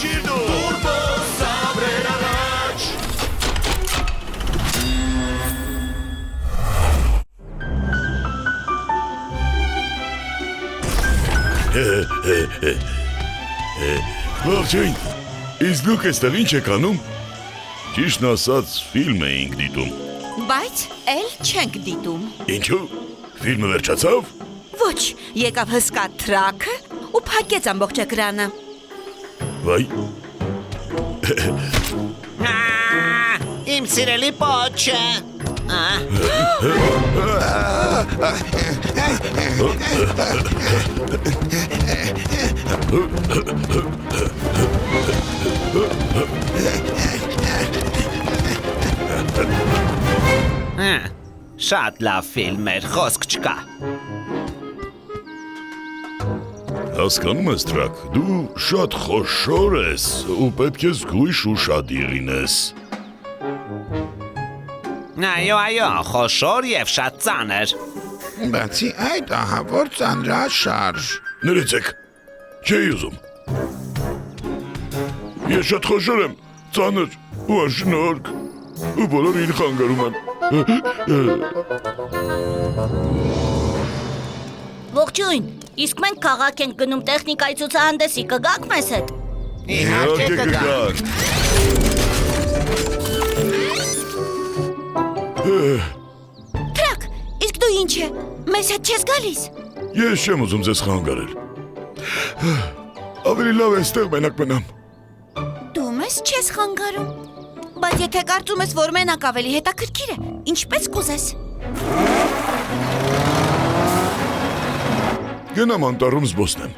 Հիշիր դու Turbo Sabre-ն առաջ Ողջույն, իսկ դուք էստեղ ինչ եք անում? Ճիշտն ասած, ֆիլմ էինք դիտում։ Բայց էլ չենք դիտում։ Ինչու՞։ Ֆիլմը վերջացավ։ Ոչ, եկավ հսկա թրաքը ու փակեց ամբողջ էկրանը։ Վայ։ Իմ սիրելի պոչը։ Շատ լավ ֆիլմ էր, խոսք չկա։ Հասկանում ես, Թրակ, դու շատ խոշոր ես ու պետք է զգույշ ու շադիր լինես։ Այո, խոշոր և շատ ծանր։ Բացի այդ, ահա որ ծանրաշարժ։ Ներեցեք, չէի ուզում։ Ես շատ խոշոր եմ, ծանր ու անշնորհք, ու բոլորը ինձ խանգարում են։ Ողջույն, իսկ մենք քաղաք ենք գնում տեխնիկայի ցուցահանդեսի, կգաք մեզ հետ։ Իհարկե կգանք։ Թրակ, իսկ դու ինչ է, մեզ հետ չես գալիս։ Ես չեմ ուզում ձեզ խանգարել։ Ավելի լավ է այստեղ մենակ մնամ։ Դու մեզ չես խանգարում։ Բայց եթե կարծում ես, որ մենակ ավելի հետաքրքիր է, ինչպես կուզես։ Գնամ անտառում զբոսնեմ։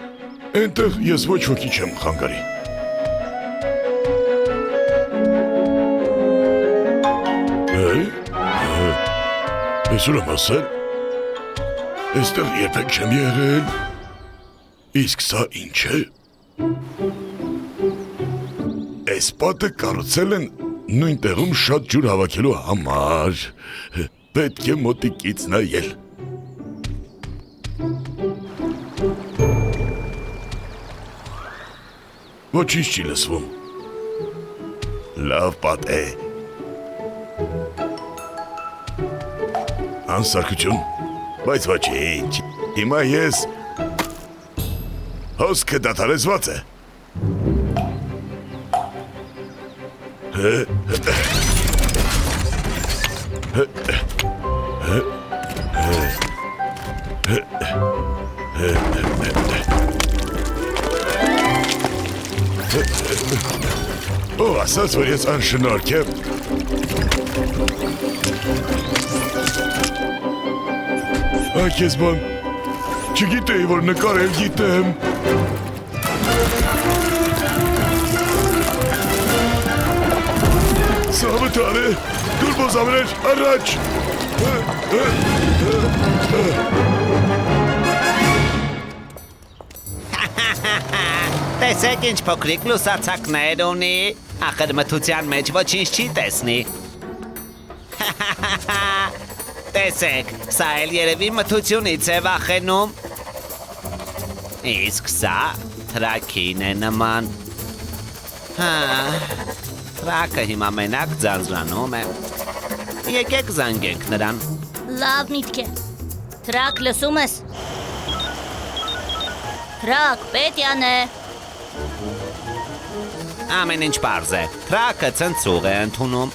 Այնտեղ ես ոչ ոքի չեմ խանգարի։ Ես ուր եմ ասել։ Այստեղ երբեք չեմ եղել։ Իսկ սա ինչ է։ Այս պատը կառուցել են նույն տեղում շատ ջուր հավաքելու համար։ Պետք է մոտիկից նայել։ Ոչինչ չի լսվում։ Լավ պատ է։ Անսարքություն, բայց ոչինչ։ Հիմա ես հոսքը դադարեցված է։ Ո, ասաց, որ ես անշնորհք եմ։ Այ քեզ բան, չգիտեի, որ նկարել գիտեմ։ Սա վտար է, Turbo Sabre-ն առաջ։ Տեսեք ինչ փոքրիկ լուսացակներ ունի, ախր մթության մեջ ոչինչ չի տեսնի։ Տեսեք, սա էլ երևի մթությունից է վախենում։ Իսկ սա թրակին է նման։ Թրակը հիմա մենակ ձանձրանում է։ Եկեք զանգենք նրան։ Լավ միտք է։ Թրակ, լսում ես։ Թրակ, Պետյան է։ Ամեն ինչ պարզ է։ Թրակը ցնցուղ է ընդունում։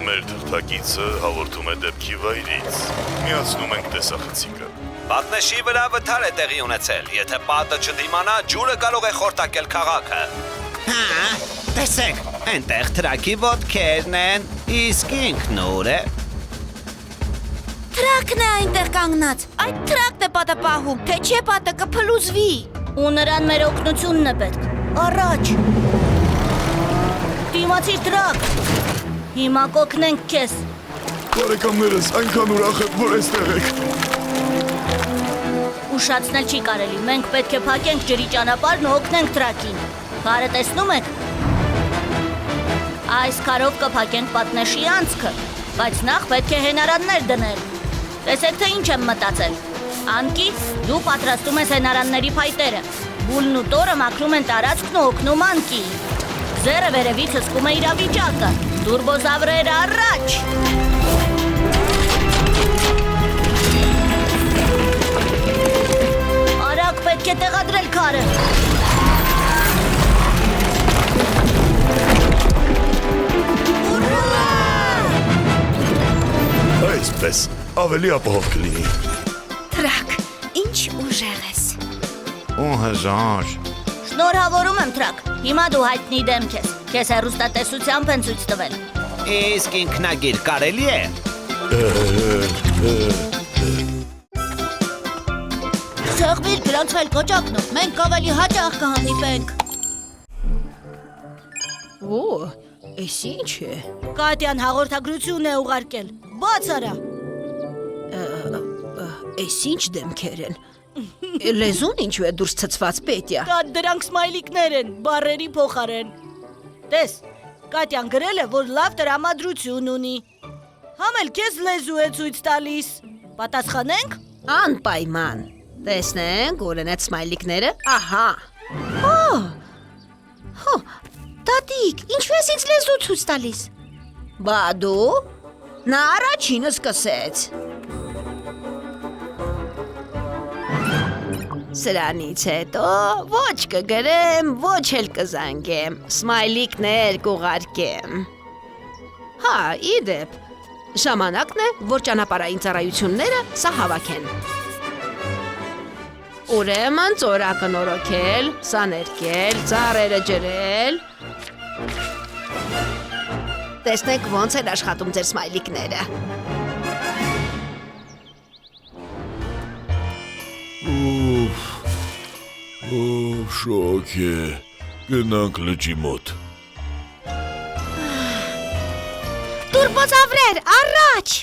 Մեր թղթակիցը հաղորդում է դեպքի վայրից։ Միացնում ենք տեսախցիկը։ Պատնեշի վրա վթար է տեղի ունեցել։ Եթե պատը չդիմանա, ջուրը կարող է խորտակել քաղաքը։ Տեսեք, այնտեղ թրակի ոտքերն են, իսկ ինքն ուր է։ Թրակն է այնտեղ կանգնած։ Այդ թրակն է պատը պահում, թե չէ պատը կփլուզվի։ Ու նրան մեր օգնությունն է պետք։ Առաջ։ Դիմացի Թրակ։ Հիմա կօգնենք քեզ։ Բարեկամներս, այնքան ուրախ եմ, որ այստեղ եք։ Ուշացնել չի կարելի, մենք պետք է փակենք ջրի ճանապարհն ու օգնենք Թրակին։ Բարը տեսնում եք։ Այս քարով կփակենք պատնեշի անցքը, բայց նախ պետք է հենարաններ դնել։ Տեսեք, թե ինչ եմ մտածել։ Անկի, դու պատրաստում ես հենարանների փայտերը։ Բուլն ու տորը մաքրում են տարածքն ու օգնում անկի։ Ձերը վերևից հսկում է իրավիճակը։ Տուրբոզավրեր առաջ։ Արագ պետք է տեղադրել քարը։ Այսպես ավելի ապահով կլինի։ Թրակ, ինչ ուժեղ ես։ Ու հզոր։ Շնորհավորում եմ Թրակ։ Հիմա դու հայտնի դեմք ես։ Քեզ հեռուստատեսությամբ են ցույց տվել։ Իսկ ինքնագիր կարելի է։ Սեղմիր գրանցվել կոճակնով, մենք ավելի հաճախ կհանդիպենք։ Օ, էս ինչ է։ Կատյան հաղորդագրություն է ուղարկել։ Բաց արա։ Էս ինչ դեմքեր են։ Լեզուն ինչու է դուրս ցցված պետյա։ Դա դրանք սմայլիկներ են, բառերի փոխարեն։ Տես, Կատյան գրել է, որ լավ տրամադրություն ունի։ Համ էլ քեզ լեզու է ցույց տալիս։ Պատասխանենք։ Անպայման։ Տեսնենք, ուր են այդ սմայլիկները։ Ահա։ Հո, տատիկ, ինչու ես ինձ լեզու ցույց տալիս։ Բա դու։ Նա առաջինը սկսեց։ Սրանից հետո ոչ կգրեմ, ոչ էլ կզանգեմ, սմայլիկներ կուղարկեմ։ Հա, իդեպ, ժամանակն է, որ ճանապարհային ծառայությունները սա հավաքեն։ Ուրեմն ծորակը նորոգել, սա ներկել, ծառերը ջրել։ Տեսնեք ոնց են աշխատում ձեր սմայլիկները։ Շոք է, գնանք լճի մոտ։ Տուրբոզավրեր, առաջ։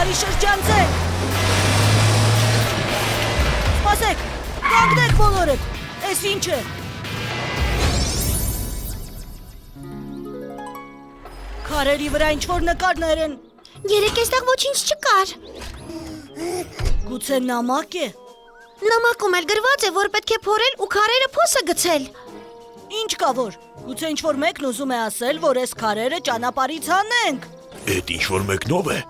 Արի շրջանցեք։ Սպասեք, կանգնեք բոլորդ։ Էս ինչ է։ Քարերի վրա ինչ-որ նկարներ են։ Երեք էստեղ ոչինչ չկար։ Գուցե նամակ է։ Նամակում էլ գրված է, որ պետք է փորել ու քարերը փոսը գցել։ Ինչ կա որ։ Գուցե ինչ-որ մեկն ուզում է ասել, որ այս քարերը ճանապարհից հանենք։ Էդ ինչ-որ մեկնով է։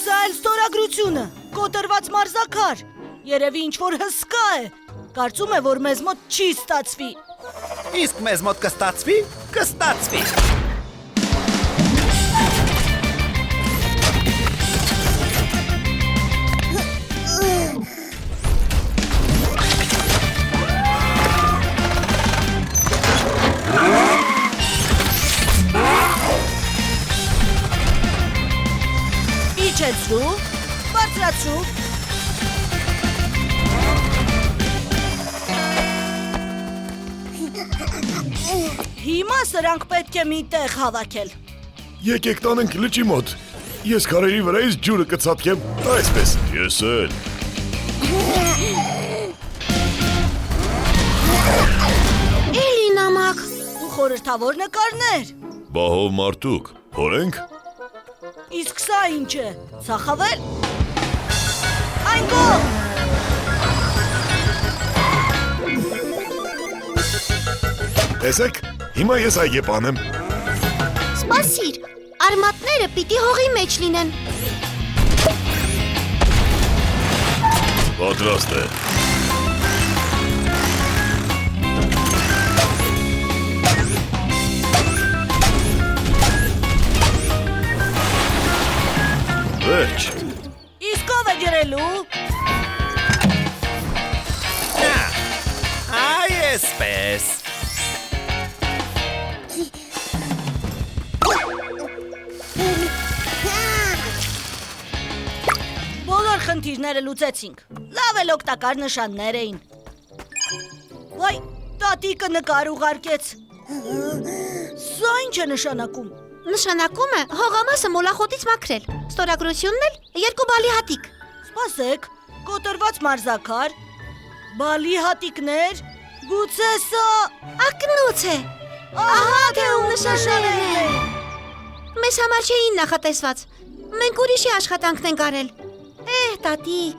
Սա էլ ստորագրությունը, կոտրված մարզաքար։ Երևի ինչ-որ հսկա է։ Կարծում է, որ մեզ մոտ չի ստացվի։ Իսկ մեզ մոտ կստացվի, կստացվի։ Իջեցրու, բարձրացրու։ Հիմա սրանք պետք է մի տեղ հավաքել։ Եկեք տանենք լճի մոտ։ Ես քարերի վրայից ջուրը կցափկեմ, այսպես։ Ես էլ։ Էլի նամակ։ Ու խորհրդավոր նկարներ։ Բահով մարդուկ, փորենք։ Իսկ սա ինչ է։ Սախավել։ Այն կողմ։ Տեսեք, հիմա ես այգեպ անեմ։ Սպասիր, արմատները պիտի հողի մեջ լինեն։ Պատրաստ է։ Վերջ։ Իսկ ով է ջրելու։ Այ էսպես։ Բոլոր խնդիրները լուծեցինք։ Լավ էլ օգտակար նշաններ էին։ Վայ, տատիկը նկար ուղարկեց։ Սա ինչ է նշանակում։ Նշանակում է հողամասը մոլախոտից մաքրել։ Ստորագրությունն էլ 2 բալի հատիկ։ Սպասեք, կոտրված մարզակար, բալի հատիկներ, գուցե սա Ակնոց է։ Ահա թե ում նշաններն են։ Մեզ համար չէին նախատեսված։ Մենք ուրիշի աշխատանքն ենք արել։ Տատիկ։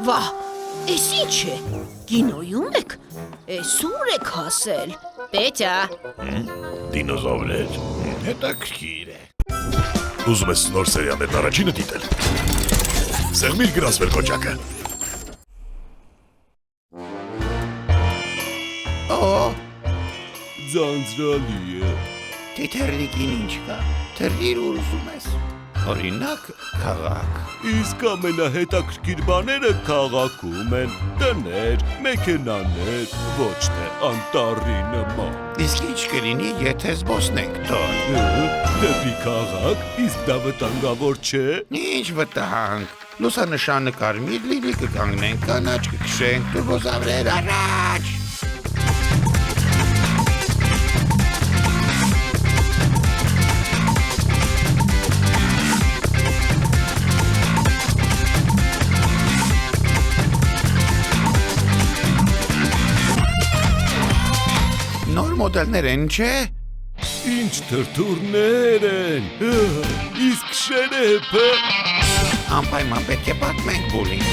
Վահ, էս ինչ է։ Կինոյում եք։ Էս ուր եք հասել։ Պետյա, Դինոզավրեր։ Հետաքրքիր է։ Ուզում ես նոր սերիալներն առաջինը դիտել։ Սեղմիր գրասվեր կոճակը։ Ձանձրալի է։ Թիթեռնիկին ինչ կա։ Թռիր ուր ուզում ես։ Օրինակ, քաղաք։ Իսկ ամենահետաքրքիր բաները քաղաքում են, տներ, մեքենաներ, ոչ թե անտառի նման։ Իսկ ինչ կլինի, եթե զբոսնենք տոն։ Դեպի քաղաք, իսկ դա վտանգավոր չէ։ Ինչ վտանգ։ Լուսանշանը կարմիր լինի, կկանգնենք, կանաչ կքշենք, տուրբոզավրեր առաջ։ Նոր մոդելներ են, չէ։ Ինչ թրթուրներ են։ Իսկ շերեփը։ Անպայման պետք է պատմենք բուլին։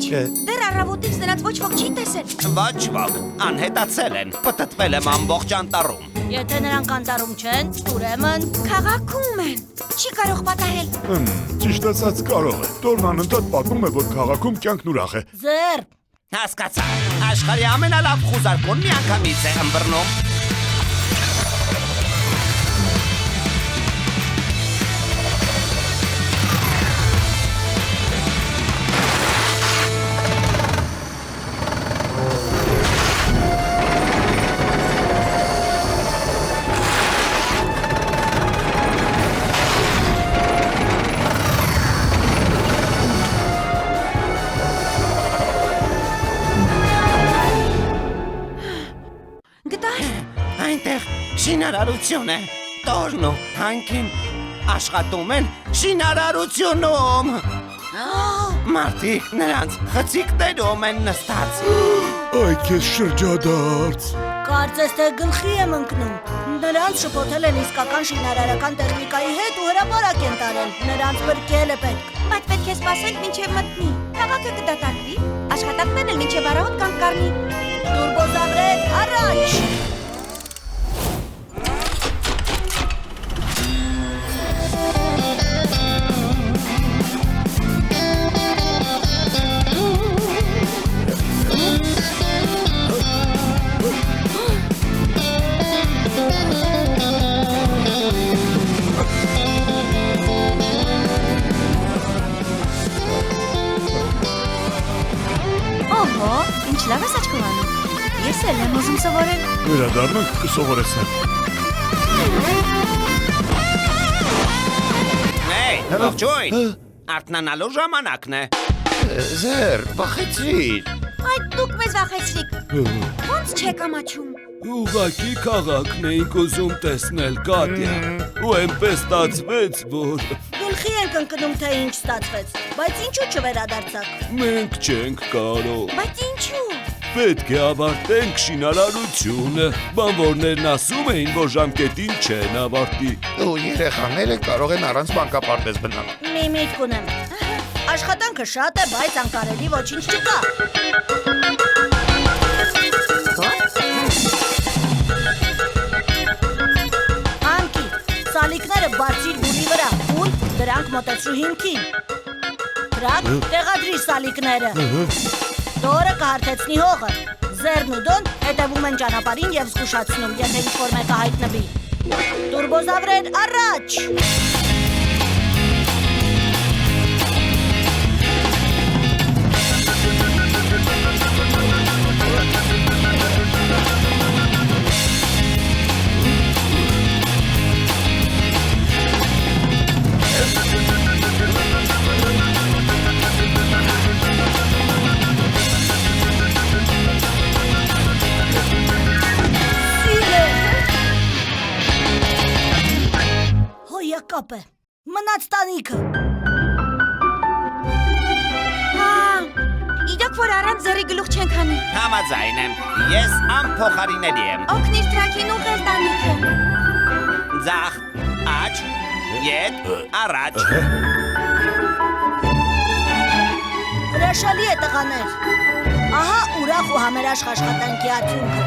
Դեռ առավոտից նրանց ոչ ոք չի տեսել։ Ոչ ոք, անհետացել են, պտտվել եմ ամբողջ անտառում։ Եթե նրանք անտառում չեն, ուրեմն Քաղաքում են։ Չի կարող պատահել։ Ճիշտ ասած կարող է։ Տորն անընդհատ պատմում է, որ քաղաքում կյանքն ուրախ է։ ձեր Հասկացա, աշխարհի ամենալավ խուզարկուն միանգամից է ըմբռնում։ Այնտեղ շինարարություն է, տորն ու հանքին աշխատում են շինարարությունում։ Մարդիկ նրանց խցիկներում են նստած։ Այ քեզ շրջադարձ։ կարծես թե գլխի եմ ընկնում։ Նրանց շփոթել են իսկական շինարարական տեխնիկայի հետ ու հրապարակ են տարել։ Նրանց բրկել է պետք։ Բայց պետք է սպասենք մինչև մտնի։ Քաղաքը կդատարկվի, աշխատանքներն էլ մինչև առավոտ կանգ կառնի։ Տուրբոզավրեր, առաջ։ Ահա, ինչ լավ ես աչքովանում։ Ես էլ եմ ուզում սովորել։ Վերադառնանք կսովորեցնեմ։ Hey, ողջույն։ Արթնանալու ժամանակն է։ Ձեր, բախեցրիր։ Այդ դուք մեզ վախեցրիք։ Ոնց չեք ամաչում։ Ուղղակի քաղաքն էինք ուզում տեսնել, Կատյա։ Ու այնպես ստացվեց, որ Գլխի ենք ընկնում, թե ինչ ստացվեց, բայց ինչու չվերադարձակ։ մենք չենք կարող։ Բայց ինչու։ Պետք է ավարտենք շինարարությունը։ Բանվորներն ասում էին, որ ժամկետին չեն ավարտի։ Ու երեխաները կարող են առանց մանկապարտեզ մնալ։ Մի միտք ունեմ։ Աշխատանքը շատ է, բայց անկարելի ոչինչ չկա։ Անքի, սալիկները բարձիր բուրի վրա, ուր դրանք մոտեցրու հիմքին։ Դրանք տեղադրիր սալիկները։ Դորը կհարթեցնի հողը, Ձերն ու Դոն հետևում են ճանապարհին եւ զգուշացնում, եթե ինչ-որ մեկը հայտնվի։ Տուրբոզավրեր, առաջ! Կապ է, մնաց տանիքը։ Իդոք, որ առանց ձերի գլուխ չենք հանի։ Համաձայն եմ, ես անփոխարինելի եմ։ Օգնիր տրակին ուղղել տանիքը։ Ձախ, աջ, ետ, առաջ։ Հրաշալի է տղաներ։ Ահա ուրախ ու համերաշխ աշխատանքի արդյունքը։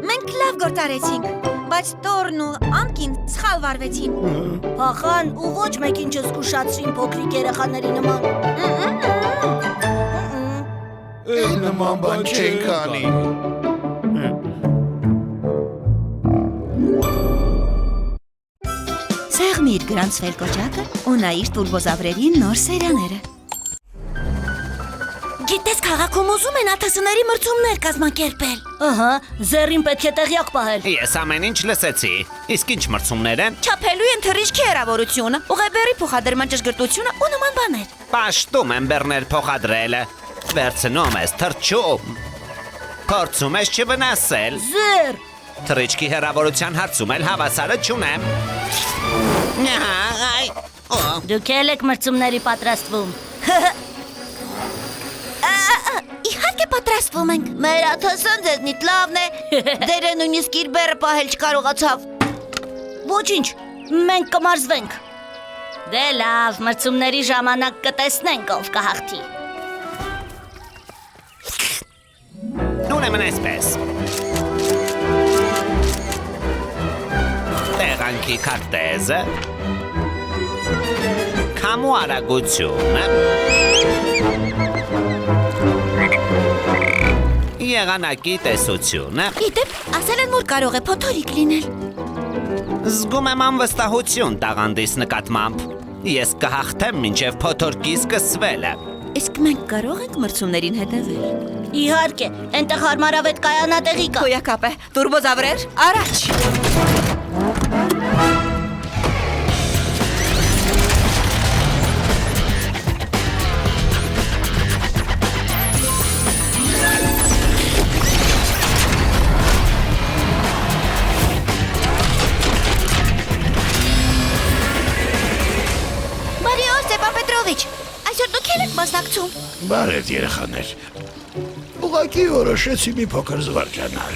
Մենք լավ գործարեցինք, բայց Տորն ու Անկին սխալ վարվեցին։ Փախան ու ոչ մեկին չզգուշացրին փոքրիկ երեխաների նման։ Էլ նման բան չենք անի։ Սեղմիր գրանցվել կոճակը ու նայիր տուրբոզավրերի նոր սերիաները։ Գիտես, քաղաքում ուզում են աթասների մրցումներ կազմակերպել։ Ահա, Զերին պետք է տեղյակ պահել։ Ես ամեն ինչ լսեցի։ Իսկ ինչ մրցումներ են։ Չափելու են թռիչքի հեռավորությունը, ուղեբերի փոխադրման ճշգրտությունը ու նման բաներ։ Պաշտում եմ բեռներ փոխադրելը։ Վերցնում ես թռչում։ Փորձում ես չվնասել։ Զեր, Թռիչքի հեռավորության հարցում էլ հավասարը չունեմ։ դուք էլ եք մրցումների պատրաստվում։ Իհարկե պատրաստվում ենք։ Մեր աթասան ձեզնից լավն է։ Դերը նույնիսկ իր բեռը պահել չկարողացավ։ Ոչինչ, մենք կմարզվենք։ Դե լավ, մրցումների ժամանակ կտեսնենք ով կհաղթի։ Ուրեմն այսպես։ Տեղանքի քարտեզը, քամու արագությունը, եղանակի տեսությունը։ Գիտեմ, ասել են, որ կարող է փոթորիկ լինել։ Զգում եմ անվստահություն տաղանդիս նկատմամբ։ Ես կհաղթեմ մինչև փոթորկի սկսվելը։ Իսկ մենք կարող ենք մրցումներին հետևել։ Իհարկե, այնտեղ հարմարավետ կայանատեղի կա։ Հոյակապ է, տուրբոզավրեր, առաջ։ Բարի օր, Ստեփան Պետրովիչ, այսօր դուք եք մասնակցում։ Բարև երեխաներ։ Ուղղակի որոշեցի մի փոքր զվարճանալ։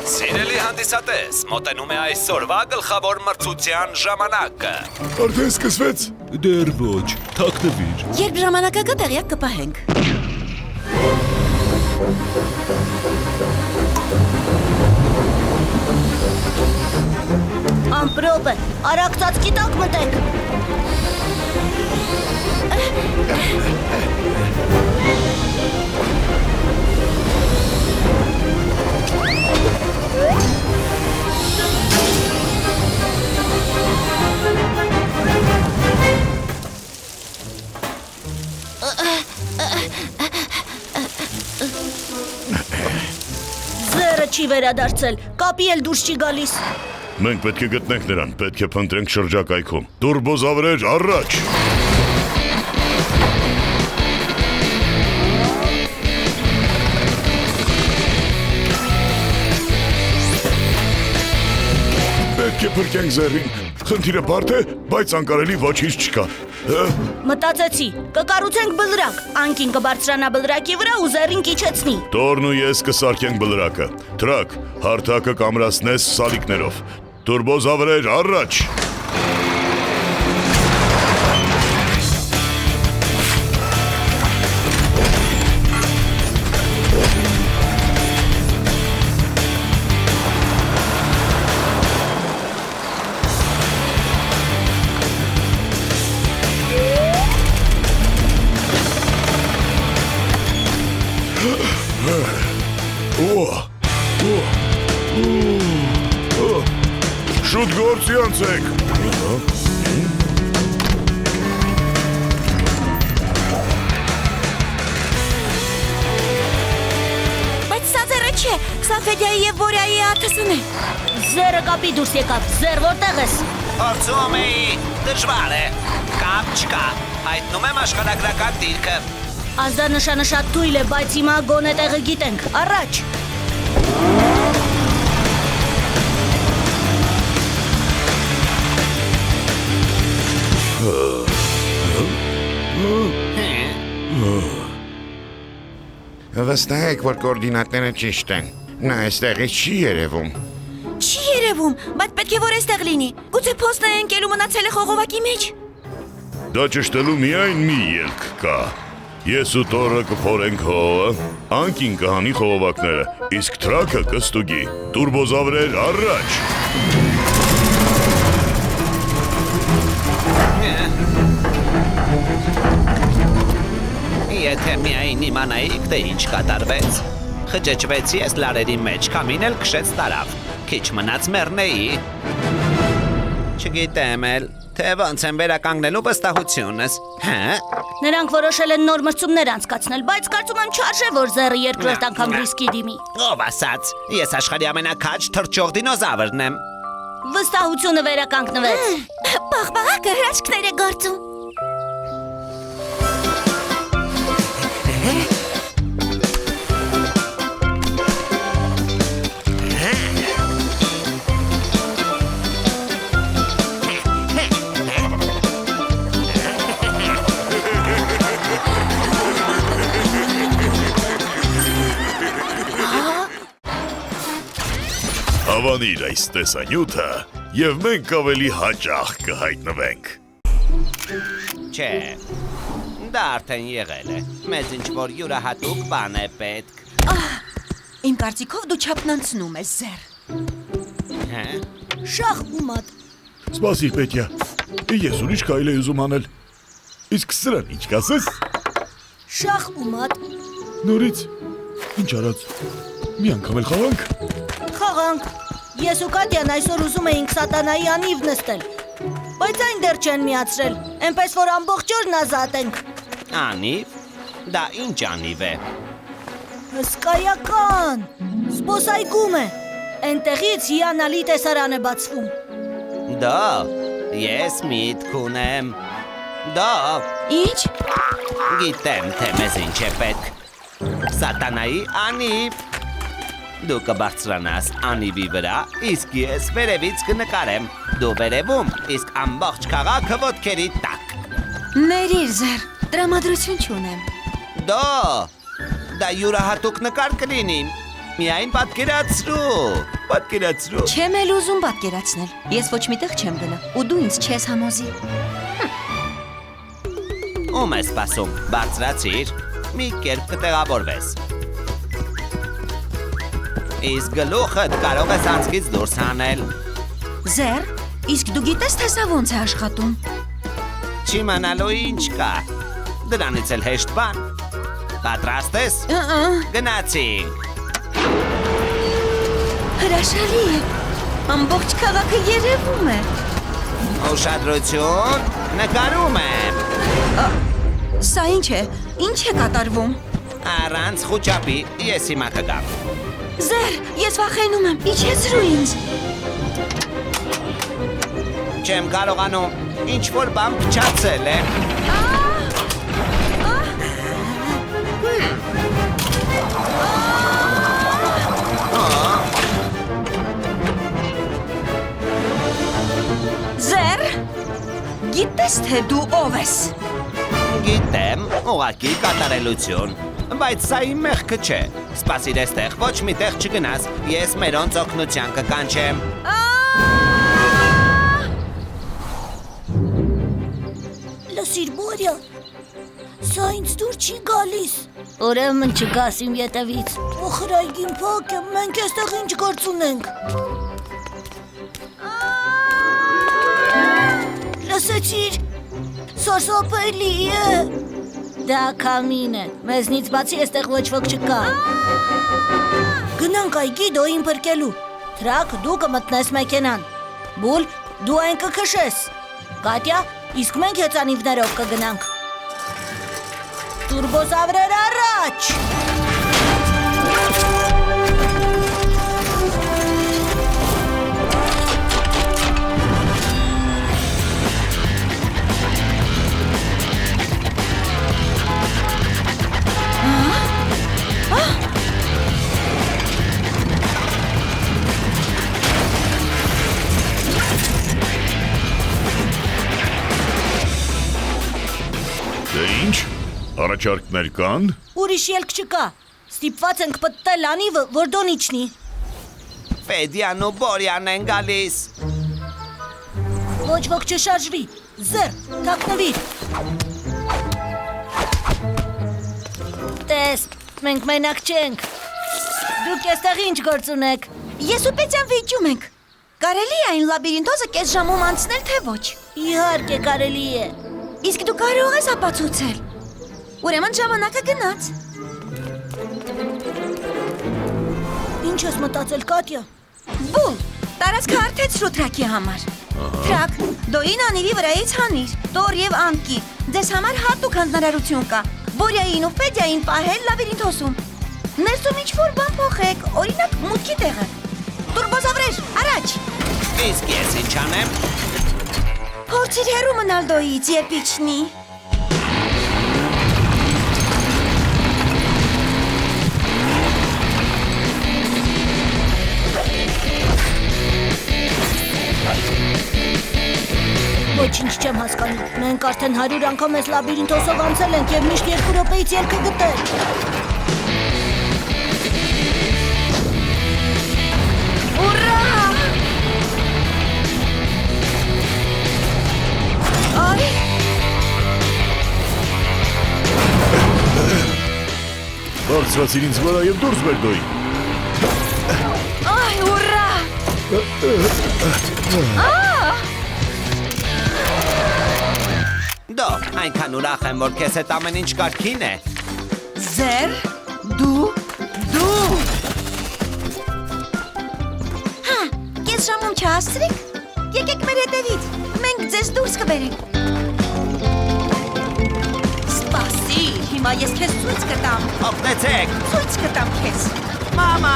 Սիրելի հանդիսատես, մոտենում է այսօրվա գլխավոր մրցության ժամանակը։ Արդեն սկսվեց։ Դեռ ոչ, թաքնվիր։ Երբ ժամանակը գա տեղյակ կպահենք։ Ամպրոպ է, արագ ծածկի տակ մտեք։ Զերը չի վերադարձել, կապի էլ դուրս չի գալիս։ Մենք պետք է գտնենք նրան, պետք է փնտրենք շրջակայքում։ Տուրբոզավրեր, առաջ։ Պետք է փրկենք Զերին։ Խնդիրը բարդ է, բայց անկարելի ոչինչ չկա։ Մտածեցի, կկառուցենք բլրակ, Անկին կբարձրանա բլրակի վրա ու Զերին կիչեցնի։ Տորն ու ես կսարքենք բլրակը։ Թրակ, հարթակը կամրացնես սալիկներով։ Տուրբոզավրեր, առաջ։ Շուտ գործի անցեք։ Բայց սա ձերը չէ, սա Ֆեդյայի եւ Բորյայի աթսն է։ Զերը կապի դուրս եկավ։ Զեր որտեղ ես։ Փորձում էի, դժվար է։ Կապ չկա։ Հայտնում եմ աշխարհագրական դիրքը։ Ազդանշանը շատ թույլ է, բայց հիմա գոնե տեղը գիտենք։ Առաջ։ Վստահ եք, որ կոորդինատները ճիշտ են։ Նա այստեղից չի երևում։ Չի երևում, բայց պետք է որ այստեղ լինի։ Գուցե փոստը է ընկել ու մնացել է խողովակի մեջ։ Դա ճշտելու միայն մի ելք կա։ Ես ու Տորը կփորենք հողը, անկին կհանի խողովակները, իսկ թրակը կստուգի։ Տուրբոզավրեր առաջ։ Եթե միայն իմանայիք, թե ինչ կատարվեց։ Խճճվեցի ես լարերի մեջ, կամին էլ քշեց տարավ։ Քիչ մնաց մեռնեի։ Չգիտեմ էլ, թե ոնց եմ վերականգնելու վստահությունս։ Հա։ Նրանք որոշել են նոր մրցումներ անցկացնել, բայց կարծում եմ չարժե, որ Զերը երկրորդ անգամ ռիսկի դիմի։ Ով ասաց, ես աշխարհի ամենակաջ թռչող դինոզավրն եմ։ Վստահությունը վերականգնվեց։ Պաղպաղակը հրաշքներ է գործում։ Հավանիր այս տեսանյութը, եւ մենք ավելի հաճախ կհայտնվենք։ Չէ, դա արդեն եղել է։ Մեզ ինչ-որ յուրահատուկ բան է պետք։ Իմ կարծիքով դու չափնանցնում ես, Զեր։ Հա։ Շախ ու մատ։ Սպասիր, Պետյա։ Ես ուրիշ կարելի է ուզում անել։ Իսկ սրան ինչ կասես։ Շախ ու մատ։ Նորից։ Ինչ արած։ Մի անգամ էլ խաղանք։ Խաղանք։ Ես ու Կատյան այսօր ուզում էինք սատանայի անիվ նստել, բայց այն դեռ չեն միացրել, այնպես որ ամբողջ օրն ազատ ենք։ Անիվ։ Դա ինչ անիվ է։ Հսկայական։ Զբոսայգում է։ Այնտեղից հիանալի տեսարան է բացվում։ Դա ես միտք ունեմ։ Դա Ինչ։ գիտեմ, թե մեզ ինչ է պետք։ Սատանայի անիվ։ Դու կբարձրանաս անիվի վրա, իսկ ես վերևից կնկարեմ։ Դու վերևում, իսկ ամբողջ քաղաքը ոտքերի տակ։ Ներիր, Զեր, տրամադրություն չունեմ։ Դա յուրահատուկ նկար կլինի։ Միայն պատկերացրու։ Չեմ էլ ուզում պատկերացնել։ Ես ոչ միտեղ չեմ գնա, ու դու ինձ չես համոզի։ Ում ես սպասում, բարձրացիր, մի կերպ կտեղավորվես։ Իսկ գլուխդ կարող ես անցքից դուրս հանել։ Զեր, իսկ դու գիտես, թե սա ոնց է աշխատում։ Չիմանալու ինչ կա։ Դրանից էլ հեշտ բան։ Պատրաստ ես։ Գնացինք։ Հրաշալի է։ Ամբողջ քաղաքը երևում է։ Ուշադրություն, նկարում եմ։ Սա ինչ է։ Ինչ է կատարվում։ Առանց խուճապի ես հիմա կգամ։ Զեր, ես վախենում եմ։ Իջեցրու ինձ։ Չեմ կարողանում, ինչ-որ բան փչացել է։ Զեր, գիտես, թե դու ով ես։ Գիտեմ, ուղղակի կատարելություն, բայց սա իմ մեղքը չէ։ Սպասիր էստեղ, ոչ մի տեղ չգնաս, ես մերոնց օգնության կկանչեմ։ Լսիր, Բորյա, սա ինձ դուր չի գալիս։ Ուրեմն չգաս իմ ետևից։ Փոխրայգին փակ է, մենք էստեղ ինչ գործ ունենք։ Լսեցիր, սարսափելի է։ Դա կամին է, մեզնից բացի էստեղ ոչ ոք չկա։ Գնանք այգի դոյին փրկելու։ Թրակ դու կմտնես մեքենան։ Բուլ դու այն կքշես։ Կատյա իսկ մենք հեծանիվներով կգնանք։ Տուրբոզավրեր առաջ։ Դե ինչ, առաջարկներ կան։ Ուրիշ ելք չկա։ Ստիպված ենք պտտել անիվը, որ դոն իջնի։ Ֆեդիան ու Բորյանն են գալիս։ Ոչ ոք չշարժվի։ Զեր, թաքնվիր։ Տես, մենք մենակ չենք։ Դուք էստեղ ինչ գործ ունեք։ Ես ու Պետյան վիճում ենք։ Կարելի է այն լաբիրինթոզը կես ժամում անցնել, թե ոչ։ Իհարկե կարելի է։ Իսկ դու կարող ես ապացուցել։ Ուրեմն ժամանակը գնաց։ Ինչ ես մտածել, Կատյա։ Բուլ, տարածքը արդեցրու Թրակի համար։ Թրակ, դոյին անիրի վրայից հանիր, տոր եւ անկի։ Ձեզ համար հատուկ հանձնարարություն կա։ Բորյային ու Ֆեդյային պահել լաբիրինթոսում։ Ներսում ինչ-որ բան փոխեք, օրինակ մուտքի տեղը։ Տուրբոզավրեր, առաջ։ Իսկ ես ինչ անեմ։ Փորձիր հեռու մնալ դոյից, երբ իջնի։ Ոչինչ չեմ հասկանում։ Մենք արդեն 100 անգամ այս լաբիրինթոսով անցել ենք եւ միշտ 2 րոպեից ելքը գտել։ Ուրա! Այ, Բարձրացիր ինձ վրա եւ դուրս բեր դոյին։ այ, ուրա! Դո, այնքան ուրախ եմ, որ քեզ հետ ամեն ինչ կարգին է։ Զեր, դու։ Հա, կես ժամում չհասցրիք։ Եկեք մեր հետևից, մենք ձեզ դուրս կբերենք։ Սպասի, հիմա ես քեզ ցույց կտամ։ Օգնեցեք։ Ցույց կտամ քեզ։ Մամա,